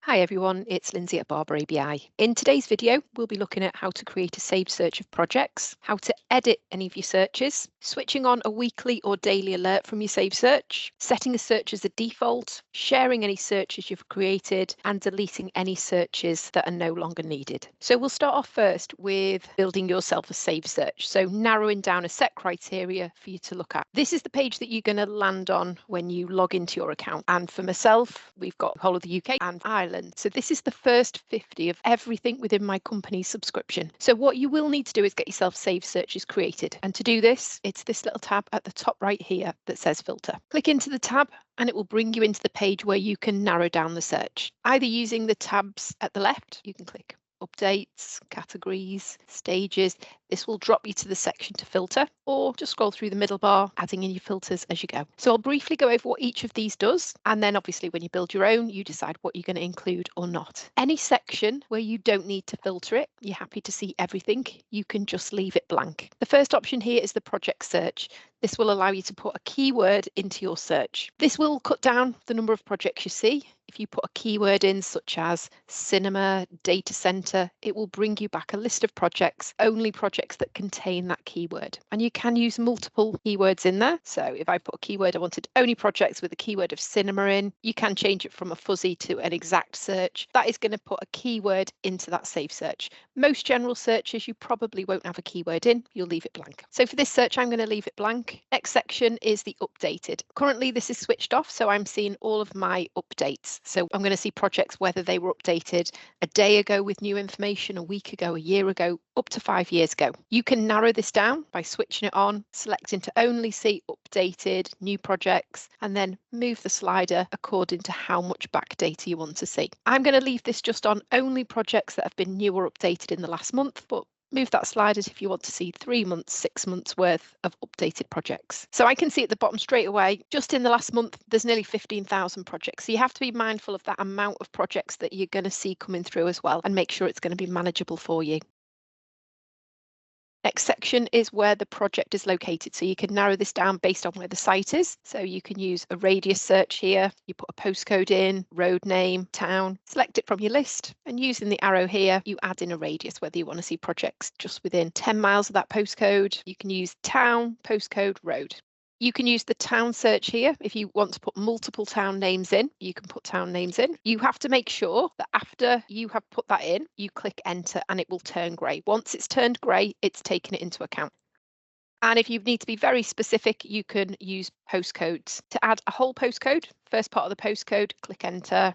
Hi everyone, it's Lynsey at Barbour ABI. In today's video, we'll be looking at how to create a saved search of projects, how to edit any of your searches, switching on a weekly or daily alert from your saved search, setting a search as a default, sharing any searches you've created, and deleting any searches that are no longer needed. So we'll start off first with building yourself a saved search. So narrowing down a set criteria for you to look at. This is the page that you're going to land on when you log into your account. And for myself, we've got the whole of the UK and Ireland. So this is the first 50 of everything within my company's subscription. So what you will need to do is get yourself saved searches created. And to do this, it's this little tab at the top right here that says filter. Click into the tab and it will bring you into the page where you can narrow down the search. Either using the tabs at the left, you can click updates, categories, stages. This will drop you to the section to filter, or just scroll through the middle bar, adding in your filters as you go. So I'll briefly go over what each of these does, and then obviously when you build your own, you decide what you're going to include or not. Any section where you don't need to filter it, you're happy to see everything, you can just leave it blank. The first option here is the project search. This will allow you to put a keyword into your search. This will cut down the number of projects you see. If you put a keyword in such as cinema, data center, it will bring you back a list of projects, only projects that contain that keyword. And you can use multiple keywords in there. So if I put a keyword, I wanted only projects with a keyword of cinema in, you can change it from a fuzzy to an exact search. That is going to put a keyword into that saved search. Most general searches, you probably won't have a keyword in, you'll leave it blank. So for this search, I'm going to leave it blank. Next section is the updated. Currently, this is switched off, so I'm seeing all of my updates. So I'm going to see projects whether they were updated a day ago with new information, a week ago, a year ago, up to 5 years ago. You can narrow this down by switching it on, selecting to only see updated new projects, and then move the slider according to how much back data you want to see. I'm going to leave this just on only projects that have been new or updated in the last month, but move that slider if you want to see 3 months, 6 months worth of updated projects. So I can see at the bottom straight away, just in the last month, there's nearly 15,000 projects. So you have to be mindful of that amount of projects that you're going to see coming through as well, and make sure it's going to be manageable for you. Next section is where the project is located. So you can narrow this down based on where the site is. So you can use a radius search here. You put a postcode in, road name, town, select it from your list, and using the arrow here, you add in a radius, whether you want to see projects just within 10 miles of that postcode. You can use town, postcode, road. You can use the town search here. If you want to put multiple town names in, you can put town names in. You have to make sure that after you have put that in, you click enter and it will turn grey. Once it's turned grey, it's taken it into account. And if you need to be very specific, you can use postcodes. To add a whole postcode, first part of the postcode, click enter.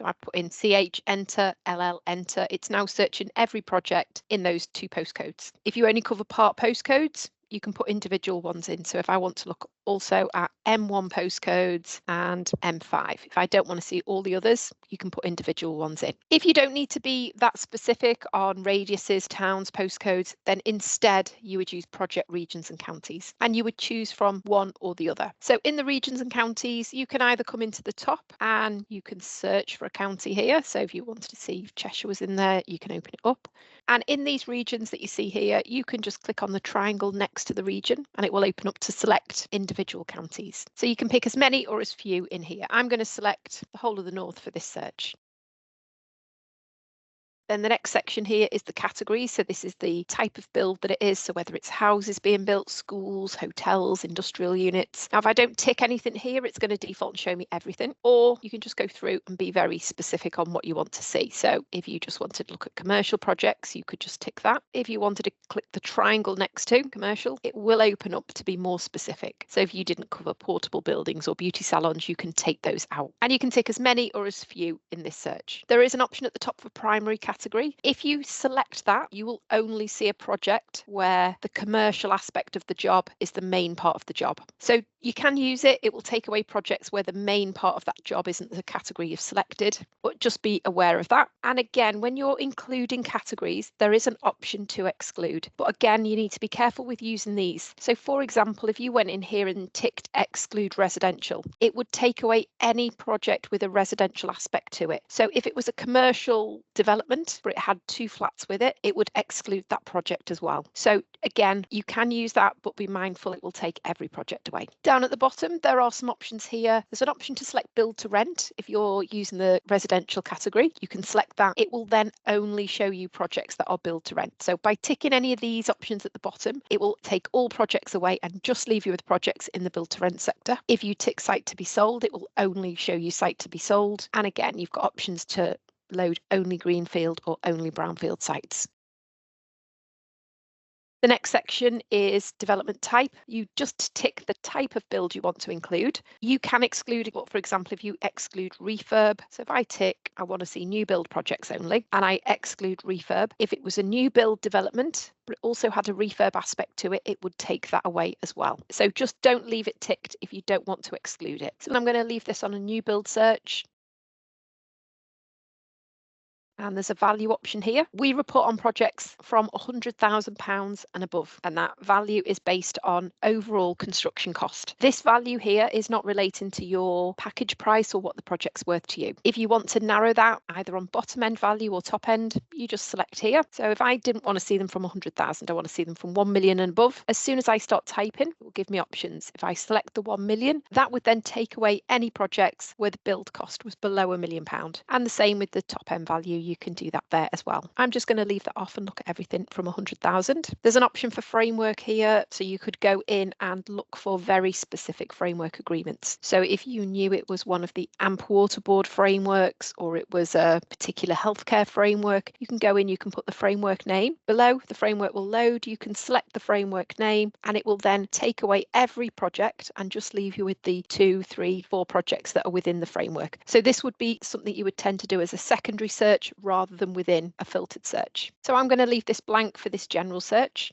So I put in CH, enter, LL, enter. It's now searching every project in those 2 postcodes. If you only cover part postcodes, you can put individual ones in. So if I want to look also at M1 postcodes and M5, if I don't want to see all the others, you can put individual ones in. If you don't need to be that specific on radiuses, towns, postcodes, then instead you would use project regions and counties, and you would choose from one or the other. So in the regions and counties, you can either come into the top and you can search for a county here. So if you wanted to see if Cheshire was in there, you can open it up. And in these regions that you see here, you can just click on the triangle next to the region and it will open up to select individual counties. So you can pick as many or as few in here. I'm going to select the whole of the north for this search. Then the next section here is the categories. So this is the type of build that it is. So whether it's houses being built, schools, hotels, industrial units. Now, if I don't tick anything here, it's going to default and show me everything. Or you can just go through and be very specific on what you want to see. So if you just wanted to look at commercial projects, you could just tick that. If you wanted to click the triangle next to commercial, it will open up to be more specific. So if you didn't cover portable buildings or beauty salons, you can take those out. And you can tick as many or as few in this search. There is an option at the top for primary category. If you select that, you will only see a project where the commercial aspect of the job is the main part of the job. So you can use it. It will take away projects where the main part of that job isn't the category you've selected, but just be aware of that. And again, when you're including categories, there is an option to exclude. But again, you need to be careful with using these. So for example, if you went in here and ticked exclude residential, it would take away any project with a residential aspect to it. So if it was a commercial development, but it had 2 flats with it, it would exclude that project as well. So again, you can use that, but be mindful it will take every project away. Down at the bottom, there are some options here. There's an option to select build to rent. If you're using the residential category, you can select that. It will then only show you projects that are build to rent. So by ticking any of these options at the bottom, it will take all projects away and just leave you with projects in the build to rent sector. If you tick site to be sold, it will only show you site to be sold. And again, you've got options to load only greenfield or only brownfield sites. The next section is development type. You just tick the type of build you want to include. You can exclude it, for example, if you exclude refurb. So if I tick, I want to see new build projects only, and I exclude refurb. If it was a new build development, but it also had a refurb aspect to it, it would take that away as well. So just don't leave it ticked if you don't want to exclude it. So I'm going to leave this on a new build search. And there's a value option here. We report on projects from £100,000 and above, and that value is based on overall construction cost. This value here is not relating to your package price or what the project's worth to you. If you want to narrow that either on bottom end value or top end, you just select here. So if I didn't want to see them from 100,000, I want to see them from 1 million and above. As soon as I start typing, it will give me options. If I select the 1 million, that would then take away any projects where the build cost was below £1 million. And the same with the top end value. You can do that there as well. I'm just going to leave that off and look at everything from 100,000. There's an option for framework here, so you could go in and look for very specific framework agreements. So if you knew it was one of the AMP Water Board frameworks or it was a particular healthcare framework, you can go in, you can put the framework name below, the framework will load, you can select the framework name, and it will then take away every project and just leave you with the 2, 3, 4 projects that are within the framework. So this would be something you would tend to do as a secondary search rather than within a filtered search. So I'm going to leave this blank for this general search.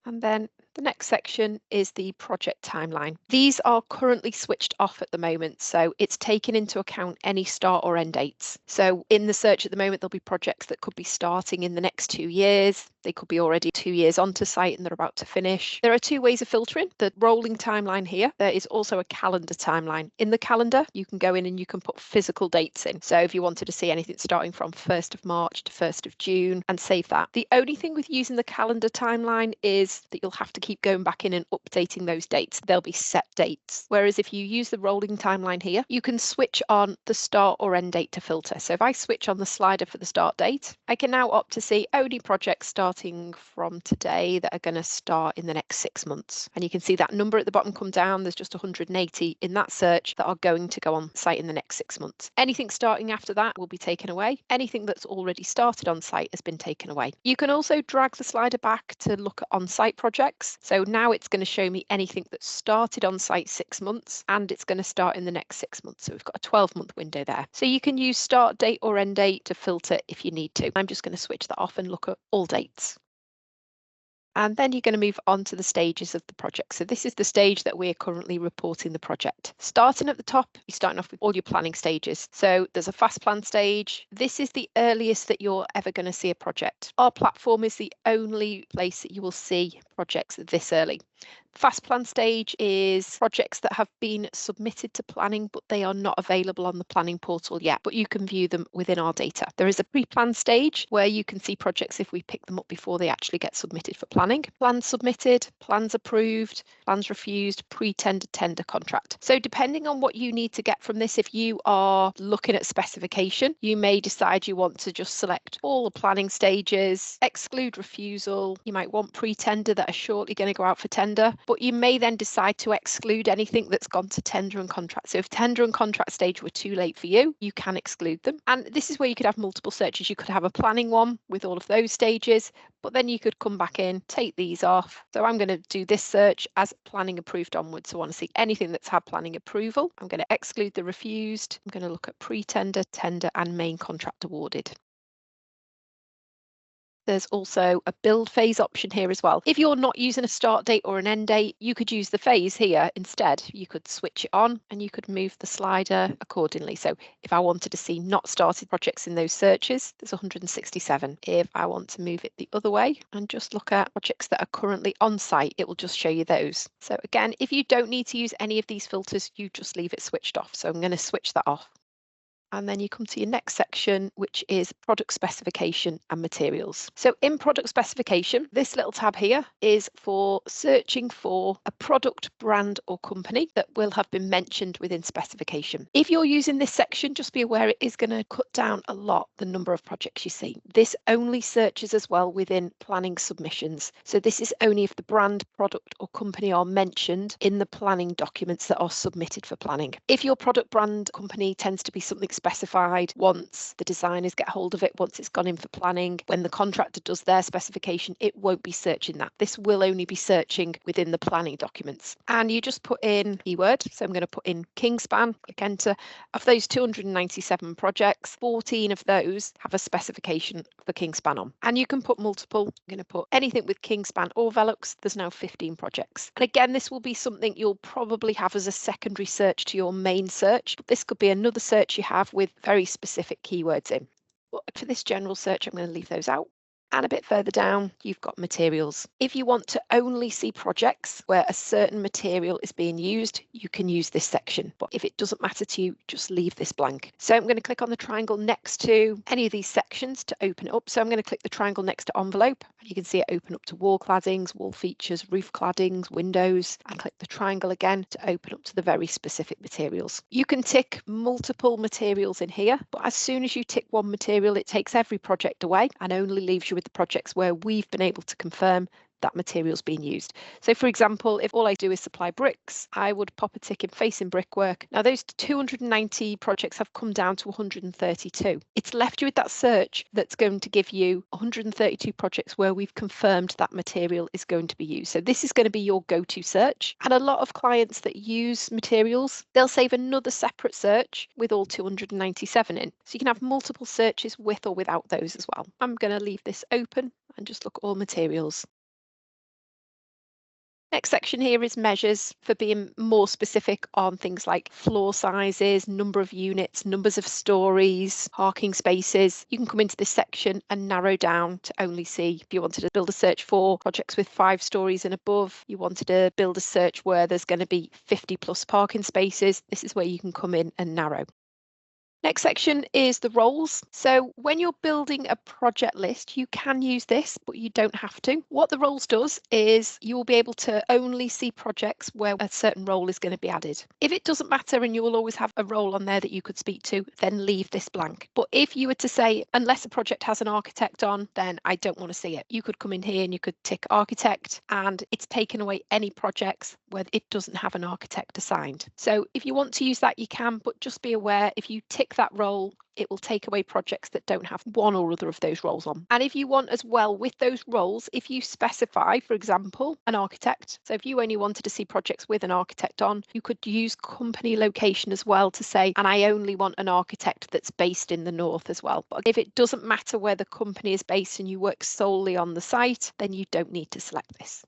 And then the next section is the project timeline. These are currently switched off at the moment, so it's taken into account any start or end dates. So in the search at the moment, there'll be projects that could be starting in the next 2 years. They could be already 2 years onto site and they're about to finish. There are 2 ways of filtering. The rolling timeline here. There is also a calendar timeline. In the calendar, you can go in and you can put physical dates in. So if you wanted to see anything starting from 1st of March to 1st of June and save that. The only thing with using the calendar timeline is that you'll have to keep going back in and updating those dates. They'll be set dates. Whereas if you use the rolling timeline here, you can switch on the start or end date to filter. So if I switch on the slider for the start date, I can now opt to see only projects starting from today that are going to start in the next 6 months. And you can see that number at the bottom come down. There's just 180 in that search that are going to go on site in the next 6 months. Anything starting after that will be taken away. Anything that's already started on site has been taken away. You can also drag the slider back to look at on-site projects. So now it's going to show me anything that started on site 6 months and it's going to start in the next 6 months. So we've got a 12-month window there. So you can use start date or end date to filter if you need to. I'm just going to switch that off and look at all dates. And then you're going to move on to the stages of the project. So this is the stage that we're currently reporting the project. Starting at the top, you're starting off with all your planning stages. So there's a fast plan stage. This is the earliest that you're ever going to see a project. Our platform is the only place that you will see projects this early. Fast plan stage is projects that have been submitted to planning, but they are not available on the planning portal yet, but you can view them within our data. There is a pre-plan stage where you can see projects if we pick them up before they actually get submitted for planning. Plans submitted, plans approved, plans refused, pre-tender, tender contract. So depending on what you need to get from this, if you are looking at specification, you may decide you want to just select all the planning stages, exclude refusal. You might want pre-tender that are shortly going to go out for tender. But you may then decide to exclude anything that's gone to tender and contract. So if tender and contract stage were too late for you, you can exclude them. And this is where you could have multiple searches. You could have a planning one with all of those stages, but then you could come back in, take these off. So I'm going to do this search as planning approved onwards. So I want to see anything that's had planning approval. I'm going to exclude the refused. I'm going to look at pre-tender, tender and main contract awarded. There's also a build phase option here as well. If you're not using a start date or an end date, you could use the phase here instead. You could switch it on and you could move the slider accordingly. So if I wanted to see not started projects in those searches, there's 167. If I want to move it the other way and just look at projects that are currently on site, it will just show you those. So again, if you don't need to use any of these filters, you just leave it switched off. So I'm going to switch that off. And then you come to your next section, which is product specification and materials. So in product specification, this little tab here is for searching for a product, brand or company that will have been mentioned within specification. If you're using this section, just be aware it is going to cut down a lot the number of projects you see. This only searches as well within planning submissions. So this is only if the brand, product or company are mentioned in the planning documents that are submitted for planning. If your product, brand, company tends to be something specified once the designers get hold of it, once it's gone in for planning, when the contractor does their specification, it won't be searching that. This will only be searching within the planning documents. And you just put in keyword. So I'm going to put in Kingspan, click enter. Of those 297 projects, 14 of those have a specification for Kingspan on. And you can put multiple. I'm going to put anything with Kingspan or Velux. There's now 15 projects. And again, this will be something you'll probably have as a secondary search to your main search. This could be another search you have with very specific keywords in. But for this general search, I'm going to leave those out. And a bit further down, you've got materials. If you want to only see projects where a certain material is being used, you can use this section. But if it doesn't matter to you, just leave this blank. So I'm going to click on the triangle next to any of these sections to open it up. So I'm going to click the triangle next to envelope. And you can see it open up to wall claddings, wall features, roof claddings, windows. And click the triangle again to open up to the very specific materials. You can tick multiple materials in here, but as soon as you tick one material, it takes every project away and only leaves you with the projects where we've been able to confirm that material's being used. So for example, if all I do is supply bricks, I would pop a tick in facing brickwork. Now those 290 projects have come down to 132. It's left you with that search that's going to give you 132 projects where we've confirmed that material is going to be used. So this is going to be your go-to search. And a lot of clients that use materials, they'll save another separate search with all 297 in. So you can have multiple searches with or without those as well. I'm going to leave this open and just look at all materials. Next section here is measures for being more specific on things like floor sizes, number of units, numbers of stories, parking spaces. You can come into this section and narrow down to only see if you wanted to build a search for projects with 5 stories and above, you wanted to build a search where there's going to be 50 plus parking spaces. This is where you can come in and narrow. Next section is the roles. So when you're building a project list, you can use this, but you don't have to. What the roles does is you will be able to only see projects where a certain role is going to be added. If it doesn't matter and you will always have a role on there that you could speak to, then leave this blank. But if you were to say, unless a project has an architect on, then I don't want to see it. You could come in here and you could tick architect, and it's taken away any projects where it doesn't have an architect assigned. So if you want to use that, you can, but just be aware if you tick that role, it will take away projects that don't have one or other of those roles on. And if you want as well with those roles, if you specify, for example, an architect, so if you only wanted to see projects with an architect on, you could use company location as well to say, and I only want an architect that's based in the north as well. But if it doesn't matter where the company is based and you work solely on the site, then you don't need to select this.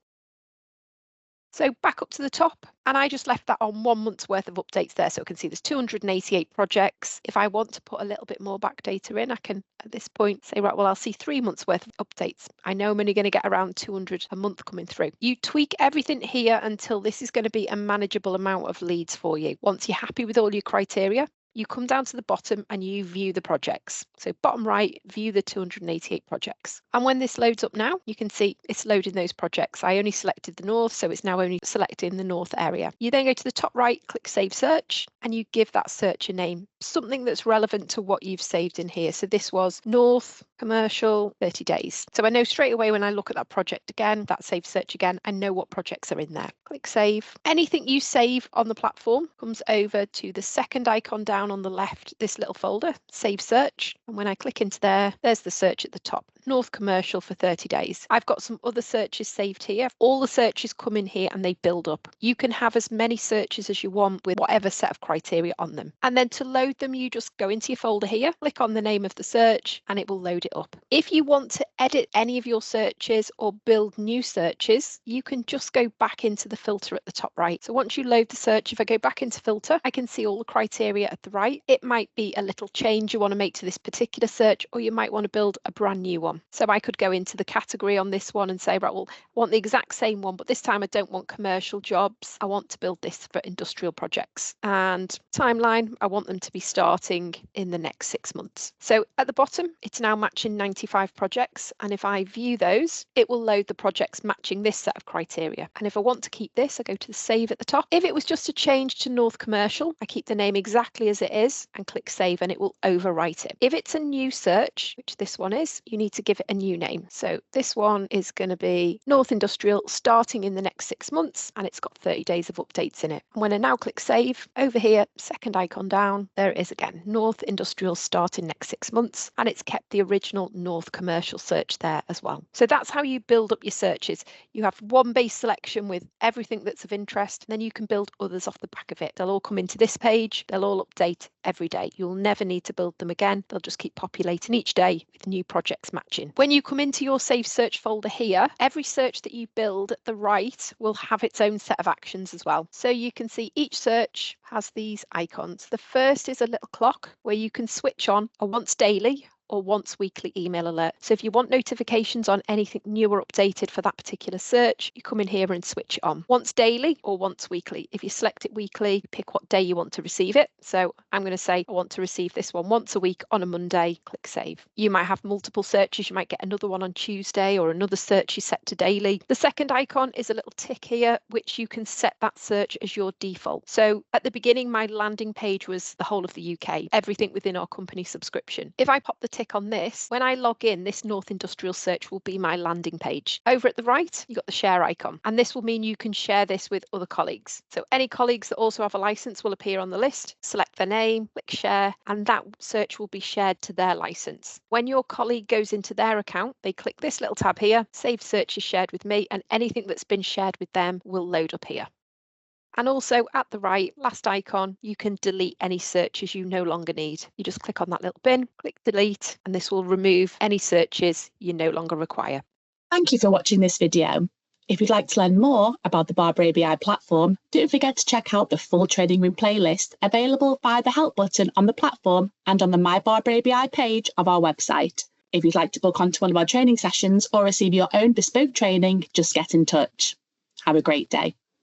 So back up to the top, and I just left that on 1 month's worth of updates there. So I can see there's 288 projects. If I want to put a little bit more back data in, I can at this point say, right, well, I'll see 3 months worth of updates. I know I'm only going to get around 200 a month coming through. You tweak everything here until this is going to be a manageable amount of leads for you. Once you're happy with all your criteria, you come down to the bottom and you view the projects. So bottom right, view the 288 projects. And when this loads up now, you can see it's loading those projects. I only selected the north, so it's now only selecting the north area. You then go to the top right, click Save Search, and you give that search a name, something that's relevant to what you've saved in here. So this was North Commercial 30 days. So I know straight away when I look at that project again, that Save Search again, I know what projects are in there. Click Save. Anything you save on the platform comes over to the second icon down on the left, this little folder, Save Search. And when I click into there, there's the search at the top, North Commercial for 30 days. I've got some other searches saved here. All the searches come in here and they build up. You can have as many searches as you want with whatever set of criteria on them. And then to load them, you just go into your folder here, click on the name of the search, and it will load it up. If you want to edit any of your searches or build new searches, you can just go back into the filter at the top right. So once you load the search, if I go back into filter, I can see all the criteria at the right. It might be a little change you want to make to this particular search, or you might want to build a brand new one. one. So I could go into the category on this one and say, right, well, I want the exact same one, but this time I don't want commercial jobs. I want to build this for industrial projects. And timeline, I want them to be starting in the next 6 months. So at the bottom, it's now matching 95 projects. And if I view those, it will load the projects matching this set of criteria. And if I want to keep this, I go to the save at the top. If it was just a change to North Commercial, I keep the name exactly as it is and click save, and it will overwrite it. If it's a new search, which this one is, you need to give it a new name. So this one is going to be North Industrial starting in the next 6 months, and it's got 30 days of updates in it. And when I now click save, over here, second icon down, there it is again, North Industrial starting next 6 months, and it's kept the original North Commercial search there as well. So that's how you build up your searches. You have one base selection with everything that's of interest, and then you can build others off the back of it. They'll all come into this page, they'll all update every day. You'll never need to build them again. They'll just keep populating each day with new projects matching. When you come into your Save Search folder here, every search that you build at the right will have its own set of actions as well. So you can see each search has these icons. The first is a little clock where you can switch on a once daily or once weekly email alert. So if you want notifications on anything new or updated for that particular search, you come in here and switch it on. Once daily or once weekly. If you select it weekly, pick what day you want to receive it. So I'm going to say I want to receive this one once a week on a Monday, click save. You might have multiple searches. You might get another one on Tuesday or another search you set to daily. The second icon is a little tick here, which you can set that search as your default. So at the beginning, my landing page was the whole of the UK, everything within our company subscription. If I pop the tick on this, when I log in, this North Industrial search will be my landing page. Over at the right, you've got the share icon, and this will mean you can share this with other colleagues. So any colleagues that also have a license will appear on the list. Select their name, click share, and that search will be shared to their license. When your colleague goes into their account, they click this little tab here, Save Search is shared with me, and anything that's been shared with them will load up here. And also at the right, last icon, you can delete any searches you no longer need. You just click on that little bin, click delete, and this will remove any searches you no longer require. Thank you for watching this video. If you'd like to learn more about the Barbour ABI platform, don't forget to check out the full training room playlist available via the help button on the platform and on the My Barbour ABI page of our website. If you'd like to book onto one of our training sessions or receive your own bespoke training, just get in touch. Have a great day.